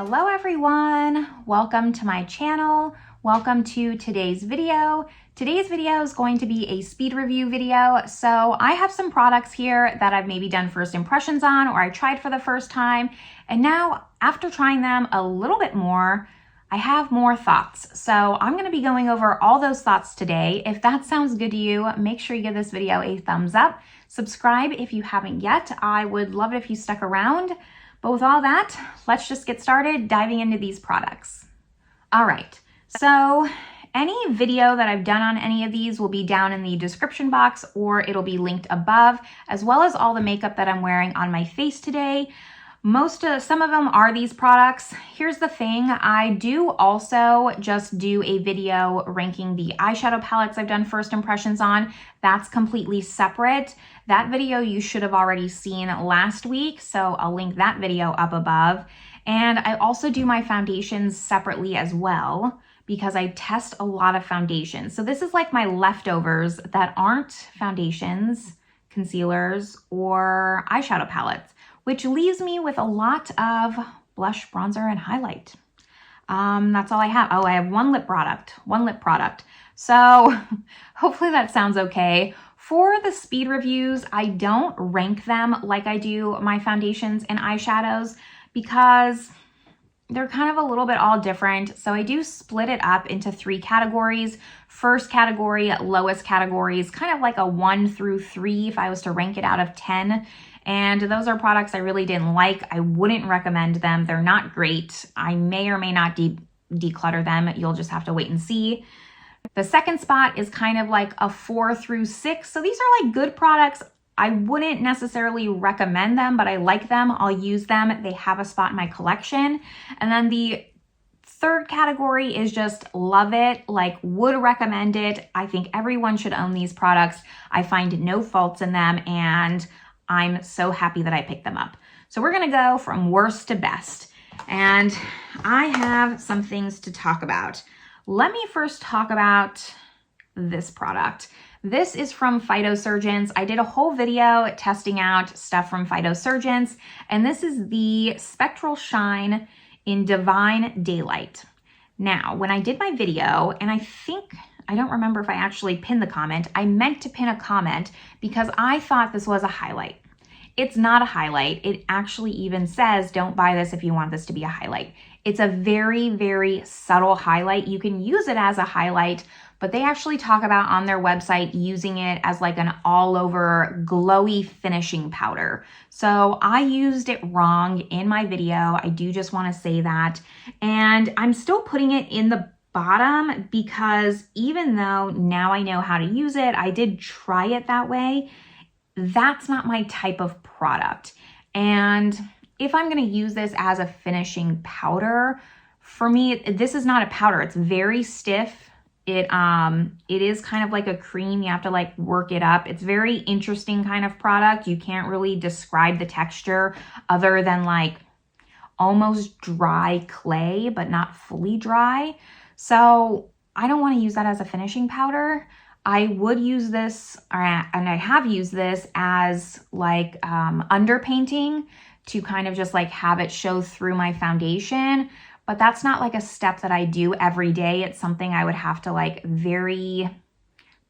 Hello everyone, welcome to my channel. Welcome to today's video. Today's video is going to be a speed review video. So I have some products here that I've maybe done first impressions on or I tried for the first time. And now after trying them a little bit more, I have more thoughts. So I'm gonna be going over all those thoughts today. If that sounds good to you, make sure you give this video a thumbs up. Subscribe if you haven't yet. I would love it if you stuck around. But with all that, let's just get started diving into these products. All right, so any video that I've done on any of these will be down in the description box or it'll be linked above, as well as all the makeup that I'm wearing on my face today. Some of them are these products. Here's the thing, I do also just do a video ranking the eyeshadow palettes I've done first impressions on. That's completely separate. That video you should have already seen last week, so I'll link that video up above. And I also do my foundations separately as well because I test a lot of foundations. So this is like my leftovers that aren't foundations, concealers, or eyeshadow palettes, which leaves me with a lot of blush, bronzer, and highlight. That's all I have. Oh, I have one lip product. So hopefully that sounds okay. For the speed reviews, I don't rank them like I do my foundations and eyeshadows because they're kind of a little bit all different. So I do split it up into 3 categories. First category, lowest categories, kind of like a 1 through 3 if I was to rank it out of 10. And those are products I really didn't like. I wouldn't recommend them. They're not great. I may or may not declutter them. You'll just have to wait and see. The second spot is kind of like a 4 through 6. So these are like good products. I wouldn't necessarily recommend them, but I like them. I'll use them. They have a spot in my collection. And then the third category is just love it, like would recommend it. I think everyone should own these products. I find no faults in them and I'm so happy that I picked them up. So we're gonna go from worst to best. And I have some things to talk about. Let me first talk about this product. This is from Phytosurgence. I did a whole video testing out stuff from Phytosurgence, and this is the Spectral Shine in Divine Daylight. Now, when I did my video, and I don't remember if I actually pinned the comment, I meant to pin a comment because I thought this was a highlight. It's not a highlight. It actually even says, don't buy this if you want this to be a highlight. It's a very, very subtle highlight. You can use it as a highlight, but they actually talk about on their website using it as like an all over glowy finishing powder. So I used it wrong in my video. I do just want to say that. And I'm still putting it in the bottom because even though now I know how to use it, I did try it that way. That's not my type of product. And if I'm going to use this as a finishing powder, for me, this is not a powder. It's very stiff. It is kind of like a cream. You have to like work it up. It's very interesting kind of product. You can't really describe the texture other than like almost dry clay, but not fully dry. So I don't want to use that as a finishing powder. I would use this, and I have used this as like underpainting to kind of just like have it show through my foundation. But that's not like a step that I do every day. It's something I would have to like very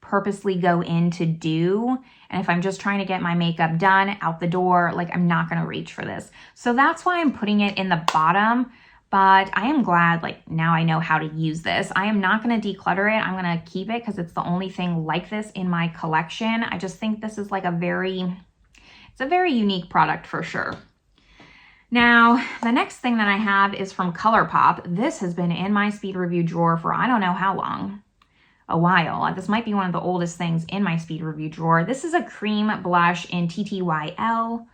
purposely go in to do. And if I'm just trying to get my makeup done out the door, like I'm not gonna reach for this. So that's why I'm putting it in the bottom. But I am glad like now I know how to use this. I am not gonna declutter it. I'm gonna keep it because it's the only thing like this in my collection. I just think this is like it's a very unique product for sure. Now, the next thing that I have is from Colourpop. This has been in my speed review drawer for I don't know how long, a while. This might be one of the oldest things in my speed review drawer. This is a cream blush in TTYL.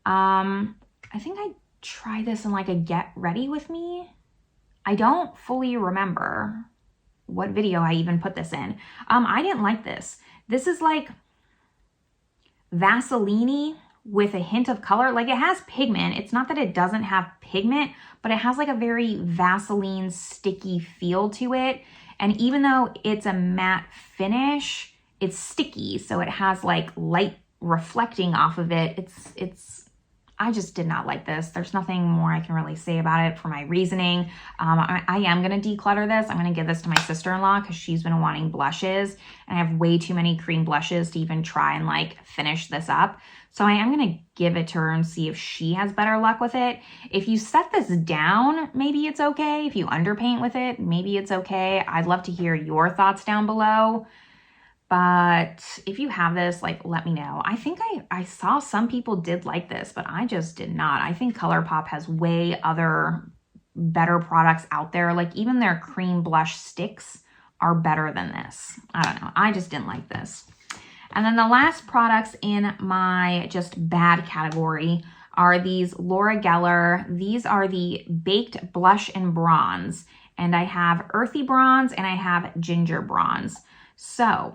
I think I tried this in like a Get Ready With Me. I don't fully remember what video I even put this in. I didn't like this. This is like Vaseline-y with a hint of color. Like it has pigment. It's not that it doesn't have pigment, but it has like a very Vaseline sticky feel to it. And even though it's a matte finish, it's sticky. So it has like light reflecting off of it. It's I just did not like this. There's nothing more I can really say about it for my reasoning. I am going to declutter this. I'm going to give this to my sister-in-law because she's been wanting blushes, and I have way too many cream blushes to even try and like finish this up. So I am going to give it to her and see if she has better luck with it. If you set this down, maybe it's okay. If you underpaint with it, maybe it's okay. I'd love to hear your thoughts down below. But if you have this, like, let me know. I think I saw some people did like this, but I just did not. I think Colourpop has way other better products out there. Like even their cream blush sticks are better than this. I don't know. I just didn't like this. And then the last products in my just bad category are these Laura Geller. These are the Baked Blush and Bronze. And I have Earthy Bronze and I have Ginger Bronze. So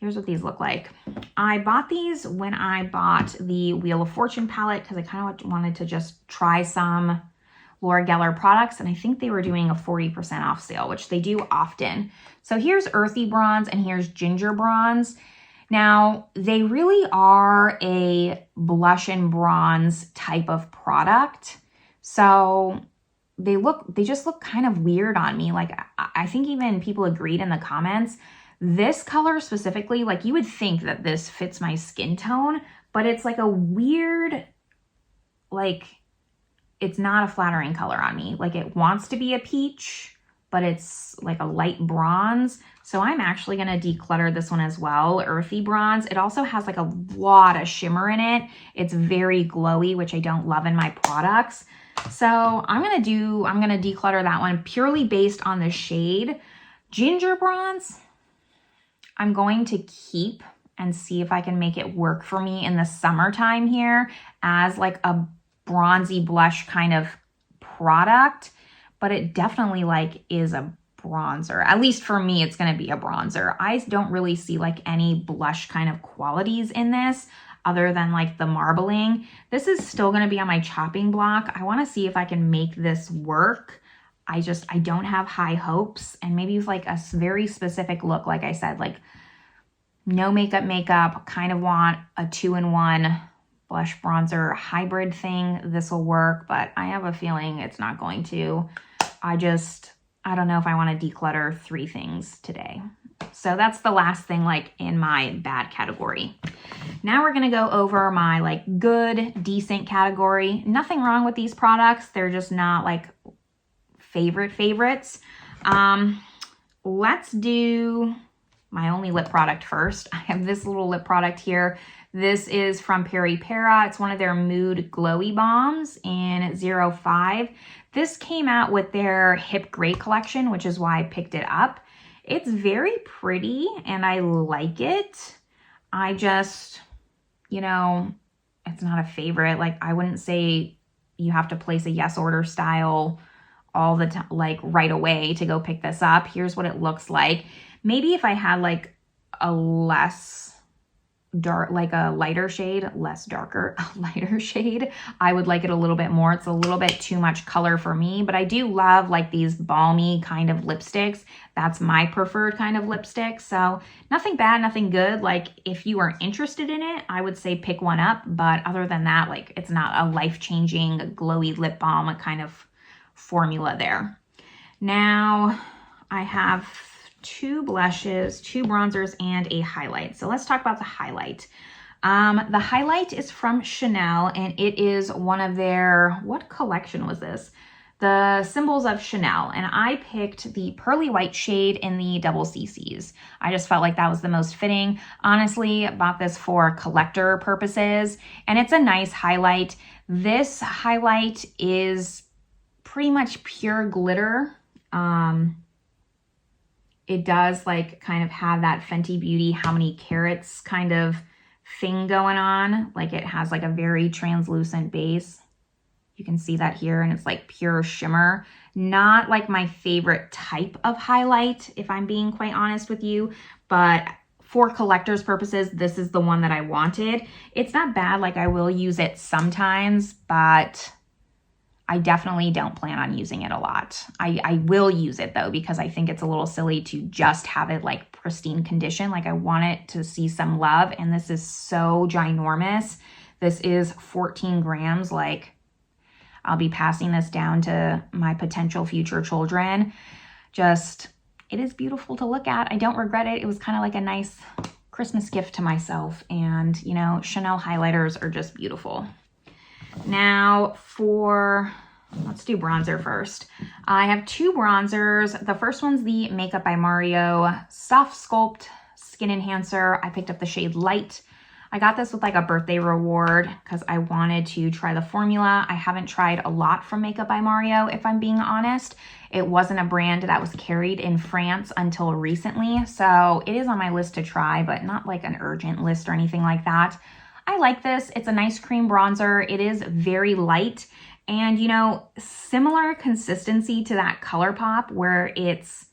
here's what these look like. I bought these when I bought the Wheel of Fortune palette because I kind of wanted to just try some Laura Geller products, and I think they were doing a 40% off sale, which they do often. So here's Earthy Bronze and here's Ginger Bronze. Now, they really are a blush and bronze type of product. So they just look kind of weird on me. Like I think even people agreed in the comments. This color specifically, like you would think that this fits my skin tone, but it's like a weird, like it's not a flattering color on me. Like it wants to be a peach, but it's like a light bronze. So I'm actually gonna declutter this one as well, Earthy Bronze. It also has like a lot of shimmer in it. It's very glowy, which I don't love in my products. So I'm gonna declutter that one purely based on the shade. Ginger Bronze, I'm going to keep and see if I can make it work for me in the summertime here as like a bronzy blush kind of product, but it definitely like is a bronzer. At least for me, it's going to be a bronzer. I don't really see like any blush kind of qualities in this other than like the marbling. This is still going to be on my chopping block. I want to see if I can make this work. I don't have high hopes, and maybe with like a very specific look, like I said, like no makeup, kind of want a 2-in-1 blush bronzer hybrid thing. This will work, but I have a feeling it's not going to. I don't know if I want to declutter 3 things today. So that's the last thing like in my bad category. Now we're going to go over my like good, decent category. Nothing wrong with these products. They're just not like favorites. Let's do my only lip product first. I have this little lip product here. This is from Peripera. It's one of their Mood Glowy Bombs in 05. This came out with their Hip Gray collection, which is why I picked it up. It's very pretty and I like it. I just, you know, it's not a favorite. Like I wouldn't say you have to place a yes order style all the time, like right away to go pick this up. Here's what it looks like. Maybe if I had like a less dark, like a lighter shade, less darker, a lighter shade, I would like it a little bit more. It's a little bit too much color for me, but I do love like these balmy kind of lipsticks. That's my preferred kind of lipstick. So nothing bad, nothing good. Like if you are interested in it, I would say pick one up. But other than that, like it's not a life-changing glowy lip balm kind of formula there. Now I have 2 blushes, 2 bronzers, and a highlight. So let's talk about the highlight. The highlight is from Chanel, and it is one of their, what collection was this? The Symbols of Chanel, and I picked the pearly white shade in the double CCs. I just felt like that was the most fitting. Honestly, bought this for collector purposes, and it's a nice highlight. This highlight is pretty much pure glitter. It does like kind of have that Fenty Beauty How Many Carats kind of thing going on. Like it has like a very translucent base. You can see that here, and it's like pure shimmer. Not like my favorite type of highlight, if I'm being quite honest with you, but for collector's purposes, this is the one that I wanted. It's not bad, like I will use it sometimes, but I definitely don't plan on using it a lot. I will use it though, because I think it's a little silly to just have it like pristine condition. Like I want it to see some love, and this is so ginormous This is 14 grams. Like, I'll be passing this down to my potential future children. Just, it is beautiful to look at. I don't regret it. It was kind of like a nice Christmas gift to myself. And, you know, Chanel highlighters are just beautiful. Now let's do bronzer first. I have two bronzers. The first one's the Makeup by Mario Soft Sculpt Skin Enhancer. I picked up the shade Light. I got this with like a birthday reward because I wanted to try the formula. I haven't tried a lot from Makeup by Mario, if I'm being honest. It wasn't a brand that was carried in France until recently, so it is on my list to try, but not like an urgent list or anything like that. I like this. It's a nice cream bronzer. It is very light and, you know, similar consistency to that Colourpop where it's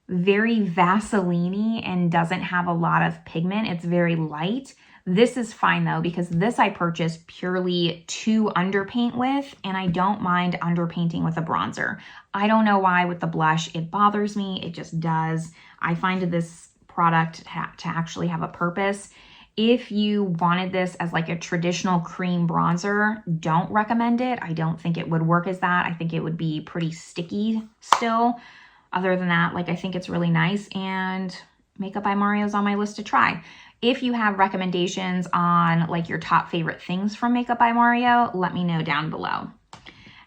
very Vaseline-y and doesn't have a lot of pigment. It's very light. This is fine though, because this I purchased purely to underpaint with, and I don't mind underpainting with a bronzer. I don't know why with the blush it bothers me. It just does. I find this product to actually have a purpose. If you wanted this as like a traditional cream bronzer, don't recommend it. I don't think it would work as that. I think it would be pretty sticky still. Other than that, like, I think it's really nice, and Makeup by Mario is on my list to try. If you have recommendations on like your top favorite things from Makeup by Mario, let me know down below.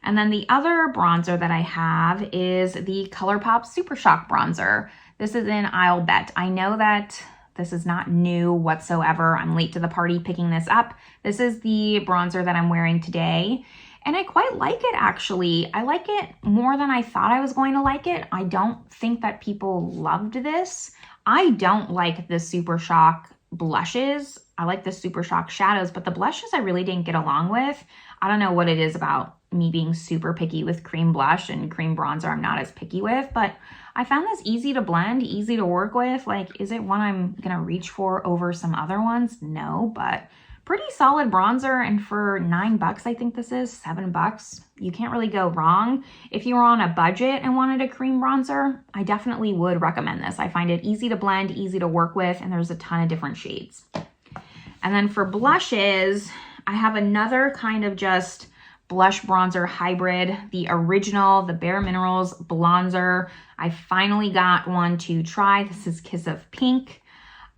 And then the other bronzer that I have is the Colourpop Super Shock Bronzer. This is in I'll Bet. I know that this is not new whatsoever. I'm late to the party picking this up. This is the bronzer that I'm wearing today. And I quite like it, actually. I like it more than I thought I was going to like it. I don't think that people loved this. I don't like the Super Shock blushes. I like the Super Shock shadows, but the blushes I really didn't get along with. I don't know what it is about me being super picky with cream blush and cream bronzer I'm not as picky with, but I found this easy to blend, easy to work with. Like, is it one I'm gonna reach for over some other ones? No, but pretty solid bronzer, and for $9, I think this is $7, you can't really go wrong. If you were on a budget and wanted a cream bronzer, I definitely would recommend this. I find it easy to blend, easy to work with, and there's a ton of different shades. And then for blushes, I have another kind of just blush bronzer hybrid, the original, the Bareminerals Blonzer. I finally got one to try. This is Kiss of Pink.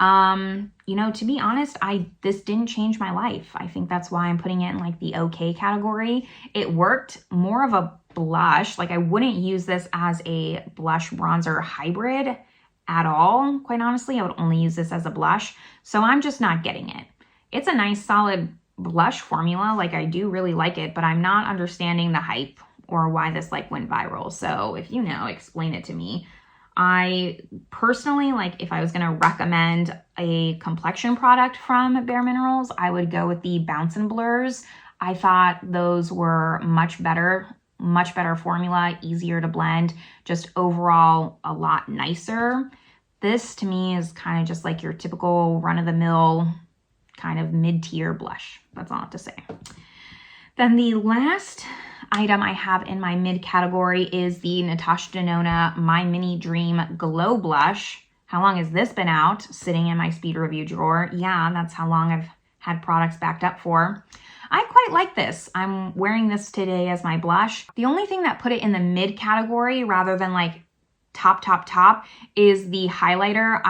You know, to be honest, this didn't change my life. I think that's why I'm putting it in like the okay category. It worked more of a blush. Like, I wouldn't use this as a blush bronzer hybrid at all. Quite honestly, I would only use this as a blush. So I'm just not getting it. It's a nice solid blush formula. Like, I do really like it, but I'm not understanding the hype or why this like went viral. So if you know, explain it to me. I personally, like, if I was going to recommend a complexion product from Bareminerals, I would go with the Bounce and Blurs. I thought those were much better formula, easier to blend, just overall a lot nicer. This to me is kind of just like your typical run-of-the-mill kind of mid-tier blush. That's all I have to say. Then the last item I have in my mid category is the Natasha Denona My Mini Dream Glow Blush. How long has this been out, sitting in my speed review drawer? Yeah, that's how long I've had products backed up for. I quite like this. I'm wearing this today as my blush. The only thing that put it in the mid category rather than like top is the highlighter.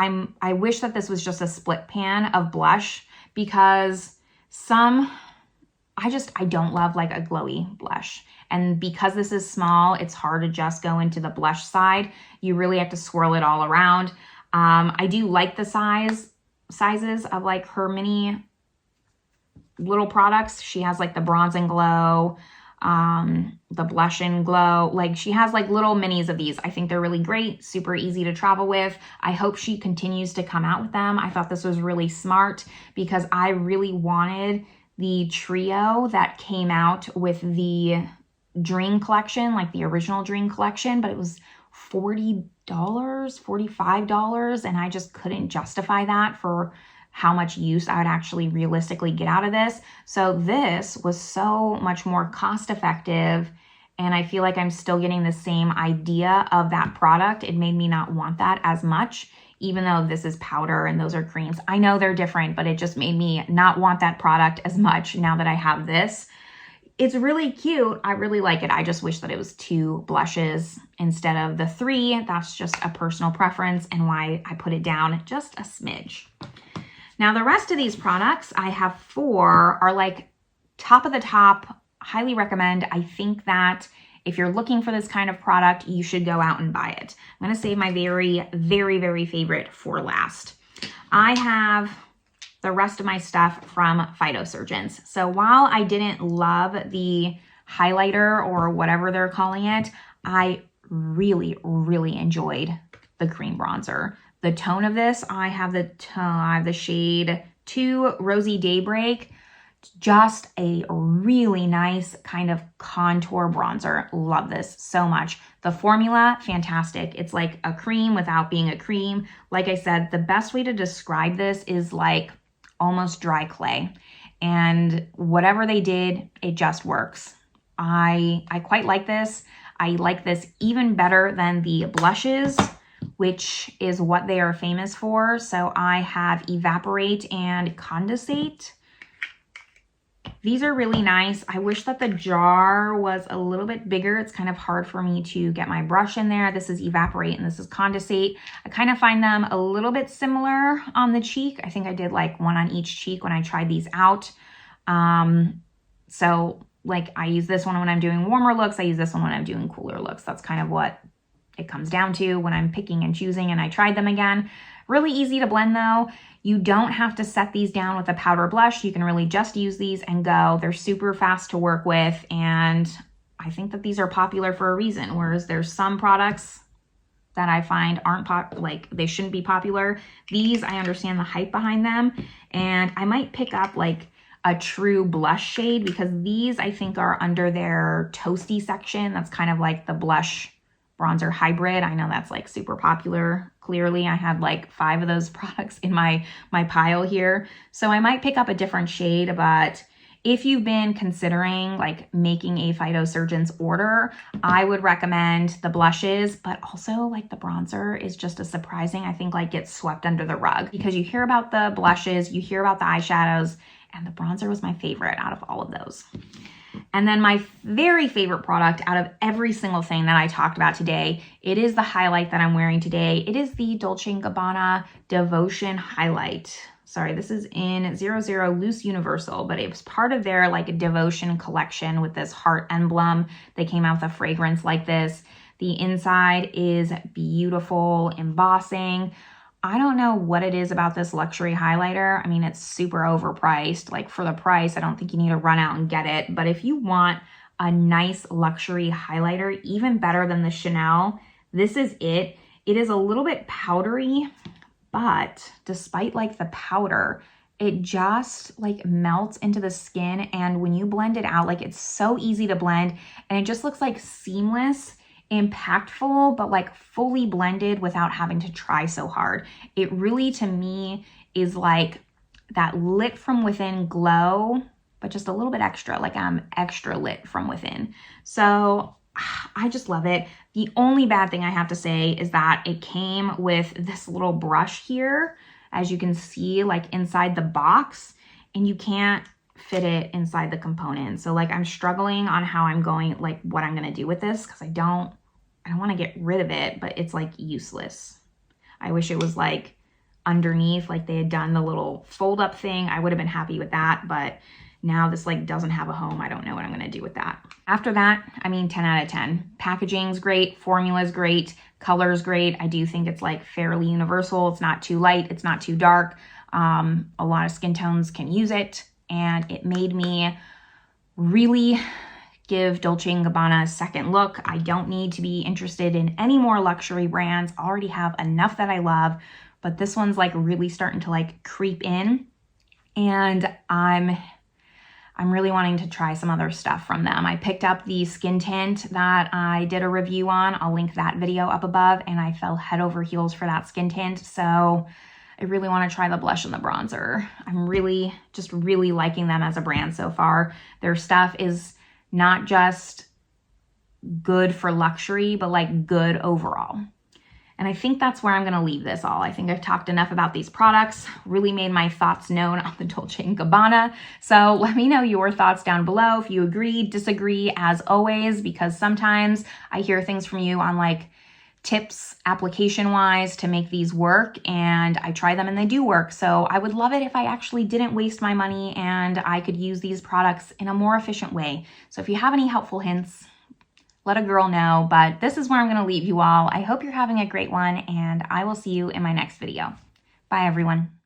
I wish that this was just a split pan of blush, because I don't love like a glowy blush. And because this is small, it's hard to just go into the blush side. You really have to swirl it all around. I do like the sizes of like her mini little products. She has like the Bronze and Glow, the Blush and Glow. Like, she has like little minis of these. I think they're really great, super easy to travel with. I hope she continues to come out with them. I thought this was really smart because I really wanted the trio that came out with the Dream collection, like the original Dream collection, but it was $40, $45, and I just couldn't justify that for how much use I would actually realistically get out of this. So this was so much more cost effective and I feel like I'm still getting the same idea of that product. It made me not want that as much, even though this is powder and those are creams. I know they're different, but it just made me not want that product as much now that I have this. It's really cute. I really like it. I just wish that it was 2 blushes instead of the 3. That's just a personal preference and why I put it down just a smidge. Now the rest of these products, I have 4, are like top of the top, highly recommend. I think that if you're looking for this kind of product, you should go out and buy it. I'm gonna save my very, very, very favorite for last. I have the rest of my stuff from Phytosurgence. So while I didn't love the highlighter or whatever they're calling it, I really, really enjoyed the cream bronzer. The tone of this, I have the shade 2 Rosy Daybreak. Just a really nice kind of contour bronzer. Love this so much. The formula, fantastic. It's like a cream without being a cream. Like I said, the best way to describe this is like almost dry clay. And whatever they did, it just works. I quite like this. I like this even better than the blushes, which is what they are famous for. So I have Evaporate and Condensate. These are really nice. I wish that the jar was a little bit bigger. It's kind of hard for me to get my brush in there. This is Evaporate and this is Condensate. I kind of find them a little bit similar on the cheek. I think I did like 1 on each cheek when I tried these out. So like I use this one when I'm doing warmer looks. I use this one when I'm doing cooler looks. That's kind of what it comes down to when I'm picking and choosing, and I tried them again. Really easy to blend though. You don't have to set these down with a powder blush. You can really just use these and go. They're super fast to work with, and I think that these are popular for a reason, whereas there's some products that I find aren't like they shouldn't be popular. These, I understand the hype behind them, and I might pick up like a true blush shade because these I think are under their toasty section. That's kind of like the blush bronzer hybrid. I know that's like super popular. Clearly, I have like 5 of those products in my pile here. So I might pick up a different shade, but if you've been considering like making a Phytosurgence order, I would recommend the blushes, but also like the bronzer is just a surprising, I think like gets swept under the rug because you hear about the blushes, you hear about the eyeshadows, and the bronzer was my favorite out of all of those. And then my very favorite product out of every single thing that I talked about today, it is the highlight that I'm wearing today. It is the Dolce & Gabbana Devotion Highlight. Sorry, this is in 00 Loose Universal, but it was part of their like Devotion collection with this heart emblem. They came out with a fragrance like this. The inside is beautiful embossing. I don't know what it is about this luxury highlighter. I mean, it's super overpriced. Like for the price, I don't think you need to run out and get it. But if you want a nice luxury highlighter, even better than the Chanel, this is it. It is a little bit powdery, but despite like the powder, it just like melts into the skin. And when you blend it out, like it's so easy to blend and it just looks like seamless, impactful, but like fully blended without having to try so hard. It really, to me, is like that lit from within glow, but just a little bit extra, like I'm extra lit from within. So I just love it. The only bad thing I have to say is that it came with this little brush here, as you can see, like inside the box, and you can't fit it inside the component. So like I'm struggling on how I'm going, like what I'm gonna do with this, because I don't want to get rid of it, but it's like useless. I wish it was like underneath, like they had done the little fold up thing. I would have been happy with that, but now this like doesn't have a home. I don't know what I'm going to do with that. After that, I mean, 10 out of 10. Packaging's great, formula's great, color's great. I do think it's like fairly universal. It's not too light, it's not too dark. A lot of skin tones can use it, and it made me really give Dolce & Gabbana a second look. I don't need to be interested in any more luxury brands. I already have enough that I love, but this one's like really starting to like creep in, and I'm really wanting to try some other stuff from them. I picked up the skin tint that I did a review on. I'll link that video up above, and I fell head over heels for that skin tint. So I really want to try the blush and the bronzer. I'm really liking them as a brand so far. Their stuff is not just good for luxury, but like good overall. And I think that's where I'm gonna leave this all. I think I've talked enough about these products, really made my thoughts known on the Dolce & Gabbana. So let me know your thoughts down below if you agree, disagree, as always, because sometimes I hear things from you on like tips application-wise to make these work, and I try them and they do work. So I would love it if I actually didn't waste my money and I could use these products in a more efficient way. So if you have any helpful hints, let a girl know, but this is where I'm going to leave you all. I hope you're having a great one, and I will see you in my next video. Bye, everyone.